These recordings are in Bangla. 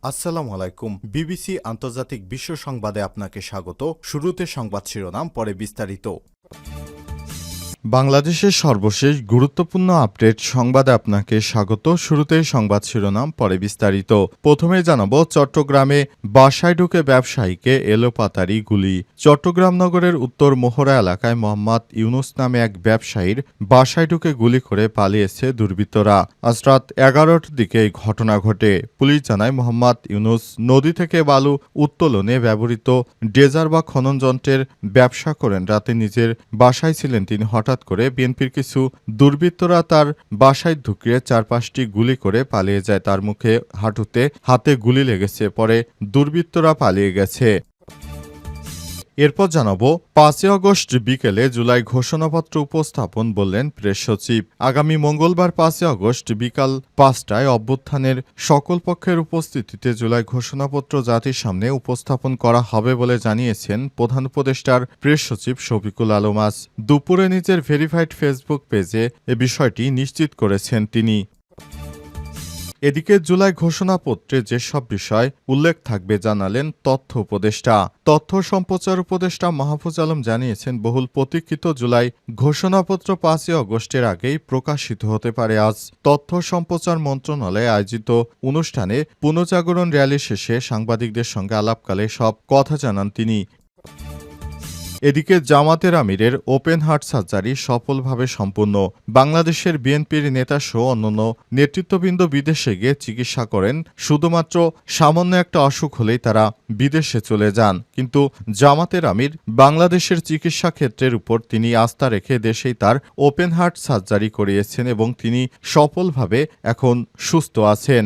আসসালামু আলাইকুম। বিবিসি আন্তর্জাতিক বিশ্ব সংবাদে আপনাকে স্বাগত। শুরুতে সংবাদ শিরোনাম, পরে বিস্তারিত। বাংলাদেশের সর্বশেষ গুরুত্বপূর্ণ আপডেট সংবাদে আপনাকে স্বাগত। শুরুতেই সংবাদ শিরোনাম, পরে বিস্তারিত। প্রথমেই জানাবো, চট্টগ্রামে বাসায় ঢুকে ব্যবসায়ীকে এলোপাতাড়ি গুলি। চট্টগ্রাম নগরের উত্তর মোহরা এলাকায় মোহাম্মদ ইউনুস নামে এক ব্যবসায়ীর বাসায় ঢুকে গুলি করে পালিয়েছে দুর্বৃত্তরা। আজ রাত 11টার দিকে এই ঘটনা ঘটে। পুলিশ জানায়, মোহাম্মদ ইউনুস নদী থেকে বালু উত্তোলনে ব্যবহৃত ড্রেজার বা খনন যন্ত্রের ব্যবসা করেন। রাতে নিজের বাসায় ছিলেন তিনি। হঠাৎ করে বিএনপির কিছু দুর্বৃত্তরা তার বাসায় ঢুকিয়ে 4-5টি গুলি করে পালিয়ে যায়। তার মুখে হাতে গুলি লেগেছে। পরে দুর্বৃত্তরা পালিয়ে গেছে। এরপর জানাবো, 5 আগস্ট বিকেলে জুলাই ঘোষণাপত্র উপস্থাপন, বললেন প্রেস সচিব। আগামী মঙ্গলবার 5 আগস্ট বিকাল 5টায় অভ্যুত্থানের সকল পক্ষের উপস্থিতিতে জুলাই ঘোষণাপত্র জাতির সামনে উপস্থাপন করা হবে বলে জানিয়েছেন প্রধান উপদেষ্টার প্রেস সচিব শফিকুল আলম। আজ দুপুরে নিজের ভেরিফাইড ফেসবুক পেজে এ বিষয়টি নিশ্চিত করেছেন তিনি। এদিকে জুলাই ঘোষণাপত্রে যেসব বিষয় উল্লেখ থাকবে জানালেন তথ্য উপদেষ্টা। তথ্য সম্প্রচার উপদেষ্টা মাহফুজ আলম জানিয়েছেন, বহুল প্রতীক্ষিত জুলাই ঘোষণাপত্র 5 আগস্টের আগেই প্রকাশিত হতে পারে। আজ তথ্য সম্প্রচার মন্ত্রণালয়ে আয়োজিত অনুষ্ঠানে পুনর্জাগরণ র্যালি শেষে সাংবাদিকদের সঙ্গে আলাপকালে সব কথা জানান তিনি। এদিকে জামাতের আমিরের ওপেন হার্ট সার্জারি সফলভাবে সম্পূর্ণ। বাংলাদেশের বিএনপির নেতাসহ অন্যান্য নেতৃত্ববৃন্দ বিদেশে গিয়ে চিকিৎসা করেন। শুধুমাত্র সামান্য একটা অসুখ হলেই তারা বিদেশে চলে যান। কিন্তু জামাতের আমির বাংলাদেশের চিকিৎসা ক্ষেত্রের উপর তিনি আস্থা রেখে দেশেই তার ওপেন হার্ট সার্জারি করিয়েছেন এবং তিনি সফলভাবে এখন সুস্থ আছেন।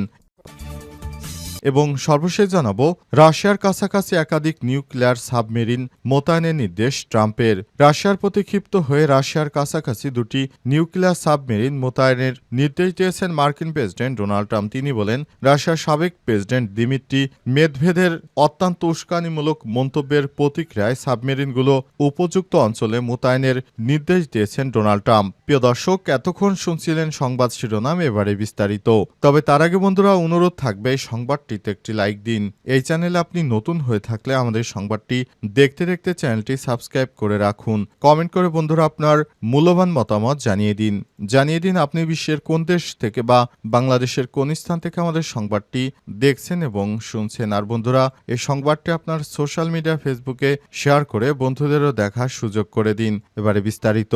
এবং সর্বশেষ জানাবো, রাশিয়ার কাছাকাছি একাধিক নিউক্লিয়ার সাবমেরিন মোতায়েনের নির্দেশ ট্রাম্পের। রাশিয়ার প্রতি ক্ষিপ্ত হয়ে রাশিয়ার কাছাকাছি 2টি নিউক্লিয়ার সাবমেরিন মোতায়েনের নির্দেশ দিয়েছেন মার্কিন প্রেসিডেন্ট ডোনাল্ড ট্রাম্প। তিনি বলেন, রাশিয়ার সাবেক প্রেসিডেন্ট দিমিত্রি মেদভেদেভ অত্যন্ত উস্কানিমূলক মন্তব্যের প্রতিক্রিয়ায় সাবমেরিনগুলো উপযুক্ত অঞ্চলে মোতায়েনের নির্দেশ দিয়েছেন ডোনাল্ড ট্রাম্প। প্রিয় দর্শক, এতক্ষণ শুনছিলেন সংবাদ শিরোনাম, এবারে বিস্তারিত। তবে তার আগে বন্ধুরা, অনুরোধ থাকবে এই সংবাদটিতে একটি লাইক দিন। এই চ্যানেলে আপনি নতুন হয়ে থাকলে আমাদের সংবাদটি দেখতে দেখতে চ্যানেলটি সাবস্ক্রাইব করে রাখুন। কমেন্ট করে বন্ধুরা আপনার মূল্যবান মতামত জানিয়ে দিন আপনি বিশ্বের কোন দেশ থেকে বা বাংলাদেশের কোন স্থান থেকে আমাদের সংবাদটি দেখছেন এবং শুনছেন। আর বন্ধুরা, এই সংবাদটি আপনার সোশ্যাল মিডিয়া ফেসবুকে শেয়ার করে বন্ধুদেরও দেখার সুযোগ করে দিন। এবারে বিস্তারিত।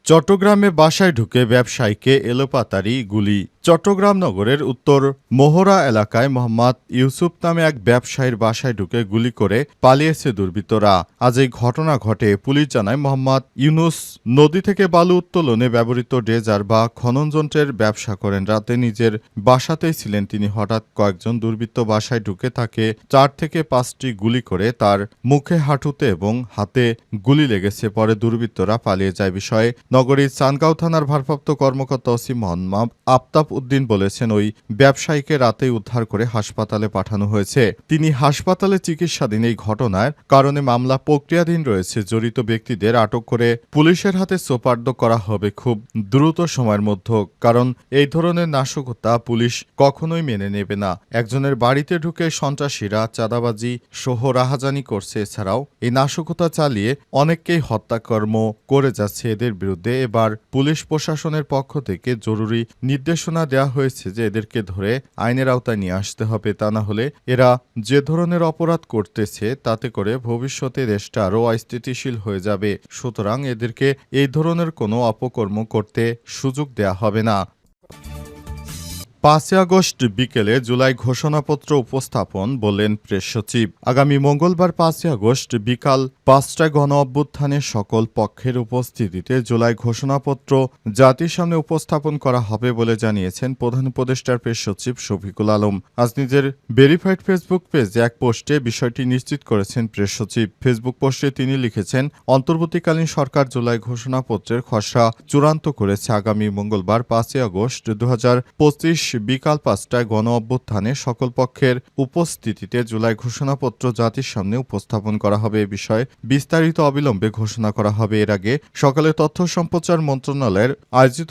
চট্টগ্রামে বাসায় ঢুকে ব্যবসায়ীকে এলোপাতাড়ি গুলি। চট্টগ্রাম নগরের উত্তর মোহরা এলাকায় মোহাম্মদ ইউসুফ নামে এক ব্যবসায়ীর বাসায় ঢুকে গুলি করে পালিয়েছে দুর্বৃত্তরা। আজ এই ঘটনা ঘটে। পুলিশ জানায়, মোহাম্মদ ইউনুস নদী থেকে বালু উত্তোলনে ব্যবহৃত ড্রেজার বা খনন যন্ত্রের ব্যবসা করেন। রাতে নিজের বাসাতেই ছিলেন তিনি। হঠাৎ কয়েকজন দুর্বৃত্ত বাসায় ঢুকে তাকে 4 থেকে 5টি গুলি করে তার মুখে, হাঁটুতে এবং হাতে গুলি লেগেছে। পরে দুর্বৃত্তরা পালিয়ে যায়। বিষয়ে নগরীর চানগাঁও থানার ভারপ্রাপ্ত কর্মকর্তা ওসি মোহাম্মদ আফতাব উদ্দিন বলেছেন, ওই ব্যবসায়ীকে রাতেই উদ্ধার করে হাসপাতালে পাঠানো হয়েছে। তিনি হাসপাতালে চিকিৎসাধীন। এই ঘটনার কারণে মামলা প্রক্রিয়াধীন রয়েছে। জড়িত ব্যক্তিদের আটক করে পুলিশের হাতে সোপর্দ করা হবে খুব দ্রুত সময়ের মধ্যে। কারণ এই ধরনের নাশকতা পুলিশ কখনোই মেনে নেবে না। একজনের বাড়িতে ঢুকে সন্ত্রাসীরা চাঁদাবাজি সহ রাহাজানি করছে। এছাড়াও এই নাশকতা চালিয়ে অনেককেই হত্যাকর্ম করে যাচ্ছে। এদের বিরুদ্ধে এবার পুলিশ প্রশাসনের পক্ষ থেকে জরুরি নির্দেশনা দেওয়া হয়েছে যে এদেরকে ধরে আইনের আওতায় নিয়ে আসতে হবে। তা না হলে এরা যে ধরনের অপরাধ করতেছে তাতে করে ভবিষ্যতে দেশটা আরও অস্থিতিশীল হয়ে যাবে। সুতরাং এদেরকে এই ধরনের কোনো অপকর্ম করতে সুযোগ দেয়া হবে না। 5 আগস্ট বিকেলে জুলাই ঘোষণাপত্র উপস্থাপন, বললেন প্রেস সচিব। আগামী মঙ্গলবার 5 আগস্ট বিকাল 5টায় গণ অভ্যুত্থানের সকল পক্ষের উপস্থিতিতে জুলাই ঘোষণাপত্র জাতির সামনে উপস্থাপন করা হবে বলে জানিয়েছেন প্রধান উপদেষ্টার প্রেস সচিব শফিকুল আলম। আজ নিজের ভেরিফাইড ফেসবুক পেজে এক পোস্টে বিষয়টি নিশ্চিত করেছেন প্রেস সচিব। ফেসবুক পোস্টে তিনি লিখেছেন, অন্তর্বর্তীকালীন সরকার জুলাই ঘোষণাপত্রের খসড়া চূড়ান্ত করেছে। আগামী মঙ্গলবার 5 আগস্ট 2025 বিকাল ৫টায় গণ-অভ্যুত্থানে সকল পক্ষের উপস্থিতিতে জুলাই ঘোষণাপত্র জাতির সামনে উপস্থাপন করা হবে। এ বিষয়ে বিস্তারিত অবিলম্বে ঘোষণা করা হবে। এর আগে সকালে তথ্য সম্প্রচার মন্ত্রণালয়ের আয়োজিত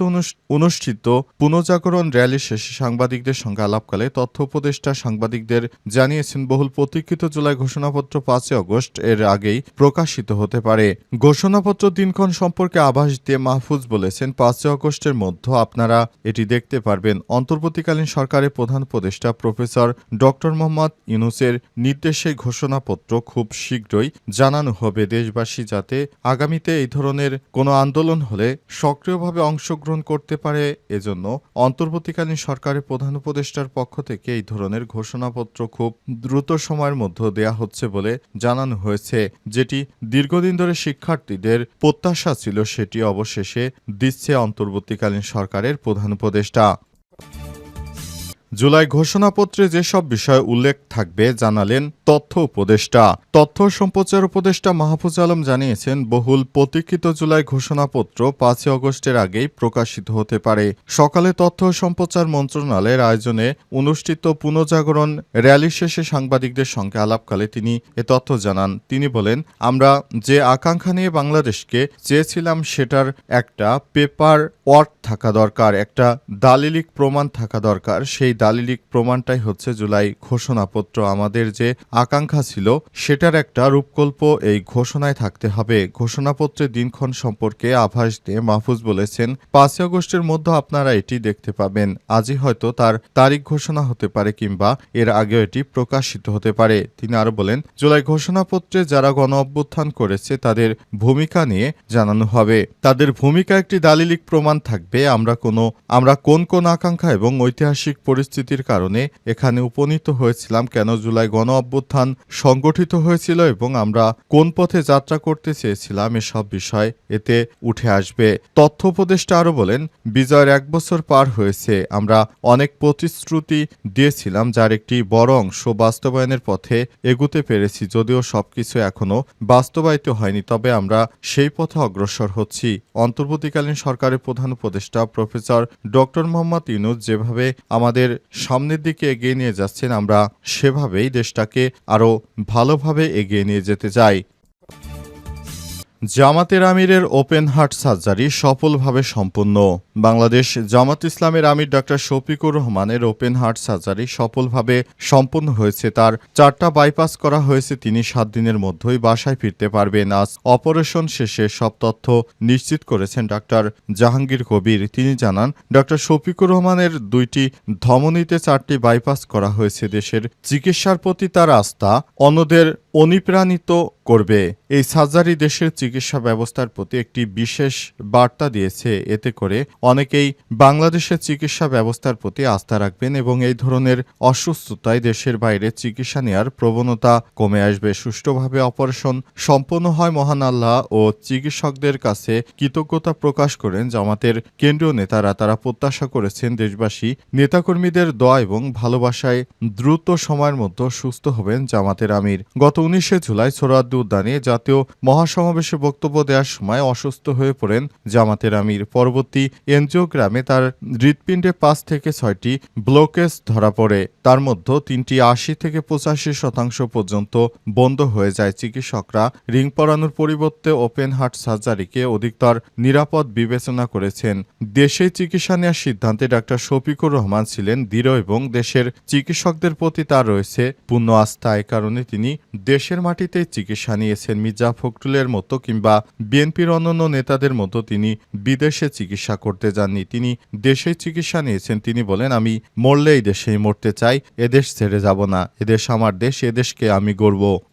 অনুষ্ঠিত পুনর্জাগরণ র্যালি শেষে সাংবাদিকদের সঙ্গে আলাপকালে তথ্য উপদেষ্টা সাংবাদিকদের জানিয়েছেন, বহুল প্রতীক্ষিত জুলাই ঘোষণাপত্র ৫ই আগস্ট এর আগেই প্রকাশিত হতে পারে। ঘোষণাপত্র দিনক্ষণ সম্পর্কে আভাস দিয়ে মাহফুজ বলেছেন, ৫ই আগস্টের মধ্যে আপনারা এটি দেখতে পারবেন। অন্তর্বর্তীকালীন সরকারের প্রধান উপদেষ্টা প্রফেসর ডক্টর মোহাম্মদ ইউনূসের নির্দেশে ঘোষণাপত্র খুব শীঘ্রই জানানো হবে। দেশবাসী যাতে আগামীতে এই ধরনের কোনো আন্দোলন হলে সক্রিয়ভাবে অংশগ্রহণ করতে পারে, এজন্য অন্তর্বর্তীকালীন সরকারের প্রধান উপদেষ্টার পক্ষ থেকে এই ধরনের ঘোষণাপত্র খুব দ্রুত সময়ের মধ্যে দেয়া হচ্ছে বলে জানানো হয়েছে। যেটি দীর্ঘদিন ধরে শিক্ষার্থীদের প্রত্যাশা ছিল, সেটি অবশেষে দিচ্ছে অন্তর্বর্তীকালীন সরকারের প্রধান উপদেষ্টা। জুলাই ঘোষণাপত্রে যেসব বিষয় উল্লেখ থাকবে জানালেন তথ্য উপদেষ্টা। তথ্য সম্প্রচার উপদেষ্টা মাহফুজ আলম জানিয়েছেন, বহুল প্রতীক্ষিত জুলাই ঘোষণাপত্র ৫ই আগস্টের আগেই প্রকাশিত হতে পারে। সকালে তথ্য সম্প্রচার মন্ত্রণালয়ের আয়োজনে অনুষ্ঠিত পুনর্জাগরণ র্যালি শেষে সাংবাদিকদের সঙ্গে আলাপকালে তিনি এ তথ্য জানান। তিনি বলেন, আমরা যে আকাঙ্ক্ষা নিয়ে বাংলাদেশকে চেয়েছিলাম সেটার একটা পেপার ওয়ার্ক থাকা দরকার, একটা দালিলিক প্রমাণ থাকা দরকার। সেই দালিলিক প্রমাণটাই হচ্ছে জুলাই ঘোষণাপত্র। আমাদের যে আকাঙ্ক্ষা ছিল সেটার একটা রূপকল্প এই ঘোষণায় থাকতে হবে। ঘোষণাপত্রের দিনক্ষণ সম্পর্কে আভাস দিয়ে মাহফুজ বলেছেন, ৫ই আগস্টের মধ্যে আপনারা এটি দেখতে পাবেন। আজই হয়তো তার তারিখ ঘোষণা হতে পারে কিংবা এর আগেও এটি প্রকাশিত হতে পারে। তিনি আরো বলেন, জুলাই ঘোষণাপত্রে যারা গণ-অভ্যুত্থান করেছে তাদের ভূমিকা নিয়ে জানানো হবে। তাদের ভূমিকা একটি দালিলিক প্রমাণ থাকবে। আমরা কোন আকাঙ্ক্ষা এবং ঐতিহাসিক পরিস্থিতির কারণে এখানে উপনীত হয়েছিলাম, কেন জুলাই গণ-অভ্যুত্থান সংগঠিত হয়েছিল এবং আমরা কোন পথে যাত্রা করতে চেয়েছিলাম, এসব বিষয় এতে উঠে আসবে। তথ্য উপদেষ্টা আরও বলেন, বিজয়ের ১ বছর পার হয়েছে। আমরা অনেক প্রতিশ্রুতি দিয়েছিলাম, যার একটি বড় অংশ বাস্তবায়নের পথে এগুতে পেরেছি। যদিও সবকিছু এখনো বাস্তবায়িত হয়নি, তবে আমরা সেই পথে অগ্রসর হচ্ছি। অন্তর্বর্তীকালীন সরকারের প্রধান উপদেষ্টা প্রফেসর ডক্টর মোহাম্মদ ইউনূস যেভাবে আমাদের সামনের দিকে এগিয়ে নিয়ে যাচ্ছেন, আমরা সেভাবেই দেশটাকে আরও ভালোভাবে এগিয়ে নিয়ে যেতে চাই। জামাতের আমিরের ওপেন হার্ট সার্জারি সফলভাবে সম্পন্ন। বাংলাদেশ জামাত ইসলামের আমির ডক্টর শফিকুর রহমানের ওপেন হার্ট সার্জারি সফলভাবে সম্পন্ন হয়েছে। তার 4টা বাইপাস করা হয়েছে। তিনি 7 দিনের মধ্যেই বাসায় ফিরতে পারবেন। আজ অপারেশন শেষে সব তথ্য নিশ্চিত করেছেন ডাক্তার জাহাঙ্গীর কবির। তিনি জানান, ডক্টর শফিকুর রহমানের 2টি ধমনীতে 4টি বাইপাস করা হয়েছে। দেশের চিকিৎসার প্রতি তার আস্থা অন্যদের অনুপ্রাণিত করবে। এই সার্জারি দেশের চিকিৎসা ব্যবস্থার প্রতি একটি বিশেষ বার্তা দিয়েছে। এতে করে অনেকেই বাংলাদেশের চিকিৎসা ব্যবস্থার প্রতি আস্থা রাখবেন এবং এই ধরনের অসুস্থতায় দেশের বাইরে চিকিৎসা নেওয়ার প্রবণতা কমে আসবে। সুষ্ঠুভাবে অপারেশন সম্পন্ন হয় মহান আল্লাহ ও চিকিৎসকদের কাছে কৃতজ্ঞতা প্রকাশ করেন জামাতের কেন্দ্রীয় নেতারা। তারা প্রত্যাশা করেছেন দেশবাসী নেতাকর্মীদের দোয়া এবং ভালোবাসায় দ্রুত সময়ের মধ্যে সুস্থ হবেন জামাতের আমির। গত 19শে জুলাই সোহরাওয়ার্দী উদ্যানে জাতীয় মহাসমাবেশে বক্তব্য দেওয়ার সময় অসুস্থ হয়ে পড়েন জামাতের আমির। পরবর্তী এনজিওগ্রামে তার হৃৎপিণ্ডে 5 থেকে 6টি ব্লকেজ ধরা পড়ে। তার মধ্যে 3টি 80 থেকে 85% পর্যন্ত বন্ধ হয়ে যায়। চিকিৎসকরা রিং পরানোর পরিবর্তে ওপেন হার্ট সার্জারিকে অধিকতর নিরাপদ বিবেচনা করেছেন। দেশেই চিকিৎসা নেওয়ার সিদ্ধান্তে ডাক্তার শফিকুর রহমান ছিলেন দৃঢ় এবং দেশের চিকিৎসকদের প্রতি তার রয়েছে পূর্ণ আস্থা। এ কারণে তিনি দেশের মাটিতে চিকিৎসা নিয়েছেন। মির্জা ফখরুলের মতো কিংবা বিএনপির অন্যান্য নেতাদের মতো তিনি বিদেশে চিকিৎসা করতে যাননি। তিনি দেশেই চিকিৎসা নিয়েছেন। তিনি বলেন, আমি মরলে এই দেশেই মরতে চাই, এদেশ ছেড়ে যাব না। এদেশ আমার দেশ, এদেশকে আমি গড়ব।